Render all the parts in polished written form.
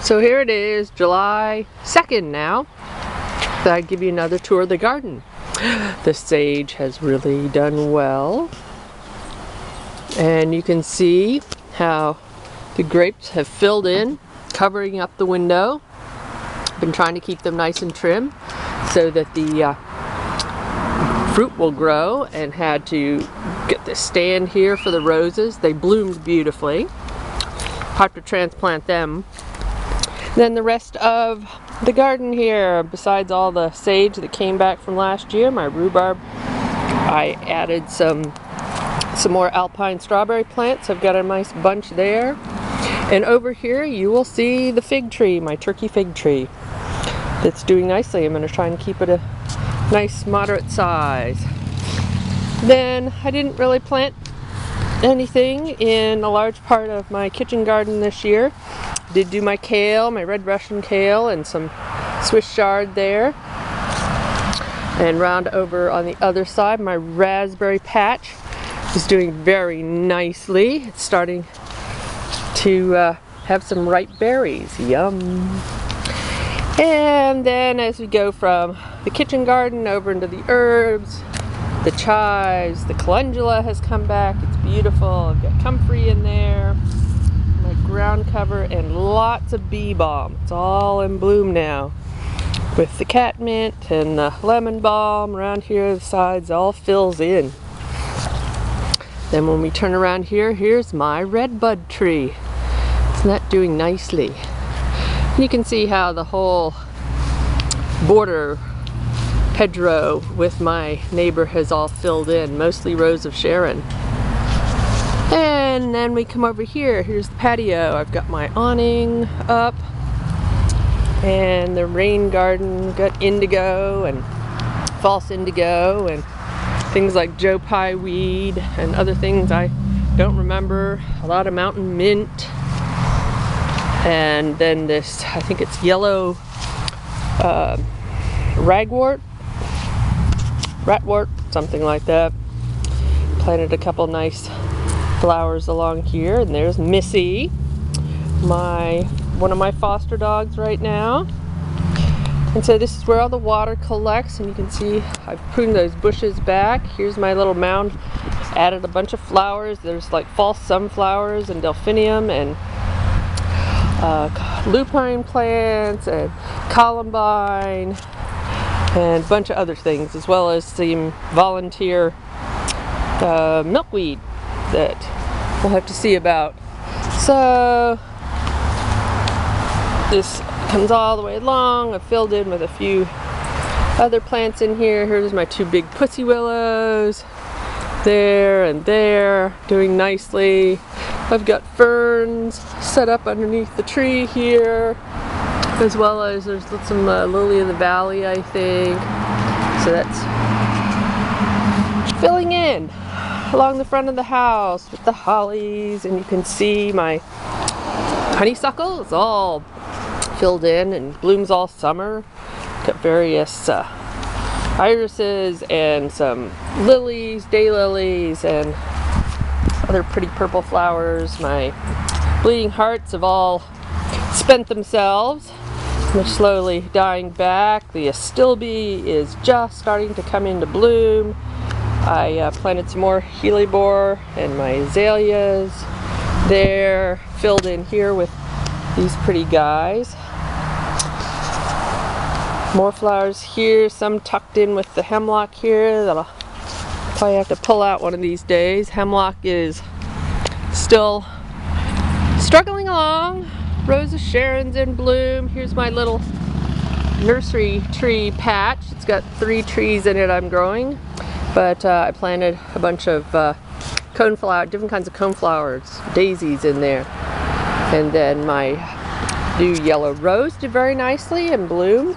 So here it is, July 2nd now. I'll give you another tour of the garden. The sage has really done well. And you can see how the grapes have filled in, covering up the window. I've been trying to keep them nice and trim so that the fruit will grow, and had to get this stand here for the roses. They bloomed beautifully. Have to transplant them. Then the rest of the garden here, besides all the sage that came back from last year, my rhubarb, I added some more alpine strawberry plants. I've got a nice bunch there. And over here you will see the fig tree, my turkey fig tree. That's doing nicely. I'm going to try and keep it a nice moderate size. Then I didn't really plant anything in a large part of my kitchen garden this year. Did do my kale, my red Russian kale, and some Swiss chard there. And round over on the other side, my raspberry patch is doing very nicely. It's starting to have some ripe berries. Yum! And then as we go from the kitchen garden over into the herbs, the chives, the calendula has come back. It's beautiful. I've got comfrey in there. My ground cover, and lots of bee balm. It's all in bloom now, with the catmint and the lemon balm around here. The sides all fills in. Then when we turn around here, here's my redbud tree. Isn't that doing nicely? You can see how the whole border hedgerow with my neighbor has all filled in, mostly Rose of Sharon. And then we come over here. Here's the patio. I've got my awning up, and the rain garden. Got indigo and false indigo and things like Joe Pye weed and other things I don't remember. A lot of mountain mint, and then this, I think it's yellow ragwort, ratwort, something like that. Planted a couple nice flowers along here, and there's Missy, one of my foster dogs right now. And so this is where all the water collects, and you can see I've pruned those bushes back. Here's my little mound. Added a bunch of flowers. There's like false sunflowers and delphinium and lupine plants and columbine and a bunch of other things, as well as some volunteer milkweed that we'll have to see about. So this comes all the way along. I've filled in with a few other plants in here. Here's my two big pussy willows, there and there, doing nicely. I've got ferns set up underneath the tree here, as well as there's some lily of the valley, I think. So that's filling in along the front of the house with the hollies, and you can see my honeysuckle is all filled in and blooms all summer. Got various irises and some lilies, daylilies, and other pretty purple flowers. My bleeding hearts have all spent themselves. They're slowly dying back. The astilbe is just starting to come into bloom. I planted some more helibor and my azaleas there, filled in here with these pretty guys. More flowers here, some tucked in with the hemlock here that I'll probably have to pull out one of these days. Hemlock is still struggling along. Rose of Sharon's in bloom. Here's my little nursery tree patch. It's got 3 trees in it I'm growing. But I planted a bunch of coneflower, different kinds of coneflowers, daisies in there. And then my new yellow rose did very nicely and bloomed.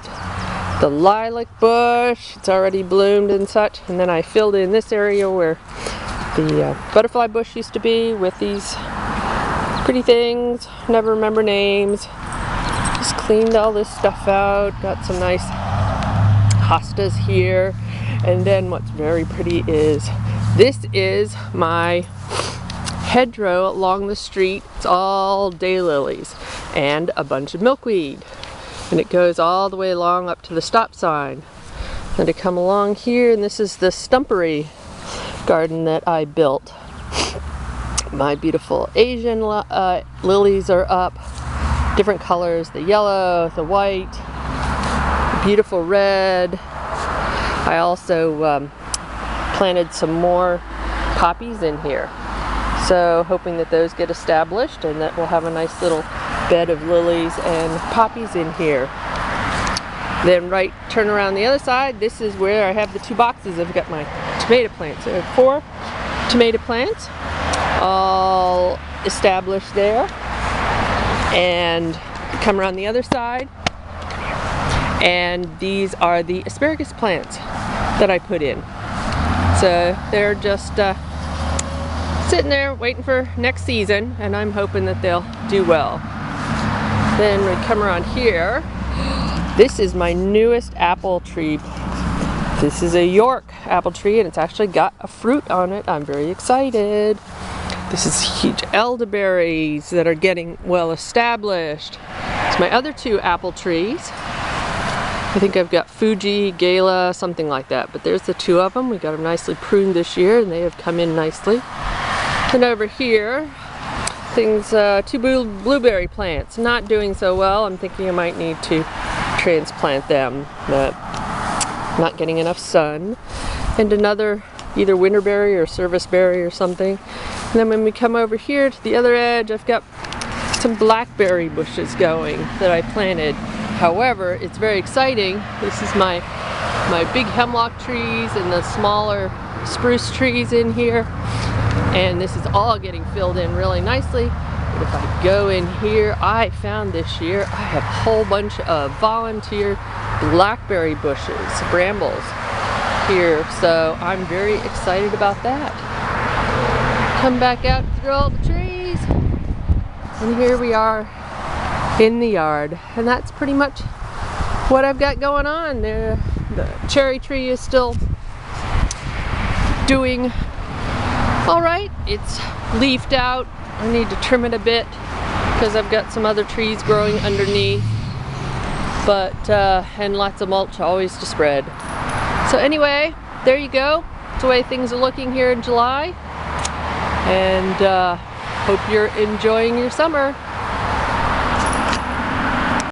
The lilac bush, it's already bloomed and such. And then I filled in this area where the butterfly bush used to be with these pretty things. Never remember names. Just cleaned all this stuff out. Got some nice hostas here. And then what's very pretty is, this is my hedgerow along the street. It's all daylilies and a bunch of milkweed. And it goes all the way along up to the stop sign. And to come along here, and this is the stumpery garden that I built. My beautiful Asian lilies are up, different colors, the yellow, the white, the beautiful red. I also planted some more poppies in here. So hoping that those get established and that we'll have a nice little bed of lilies and poppies in here. Then turn around the other side. This is where I have the 2 boxes. I've got my tomato plants. I have 4 tomato plants all established there. And come around the other side. And these are the asparagus plants that I put in. So they're just sitting there waiting for next season, and I'm hoping that they'll do well. Then we come around here. This is my newest apple tree. This is a York apple tree, and it's actually got a fruit on it. I'm very excited. This is huge elderberries that are getting well established. It's my other 2 apple trees. I think I've got Fuji, Gala, something like that. But there's the 2 of them. We got them nicely pruned this year, and they have come in nicely. And over here, things, 2 blueberry plants. Not doing so well. I'm thinking I might need to transplant them, but not getting enough sun. And another either winterberry or serviceberry or something. And then when we come over here to the other edge, I've got some blackberry bushes going that I planted. However, it's very exciting. This is my big hemlock trees and the smaller spruce trees in here. And this is all getting filled in really nicely. But if I go in here, I found this year, I have a whole bunch of volunteer blackberry bushes, brambles here. So I'm very excited about that. Come back out through all the trees. And here we are in the yard. And that's pretty much what I've got going on. The cherry tree is still doing all right. It's leafed out. I need to trim it a bit because I've got some other trees growing underneath. But, and lots of mulch always to spread. So anyway, there you go. That's the way things are looking here in July. And hope you're enjoying your summer.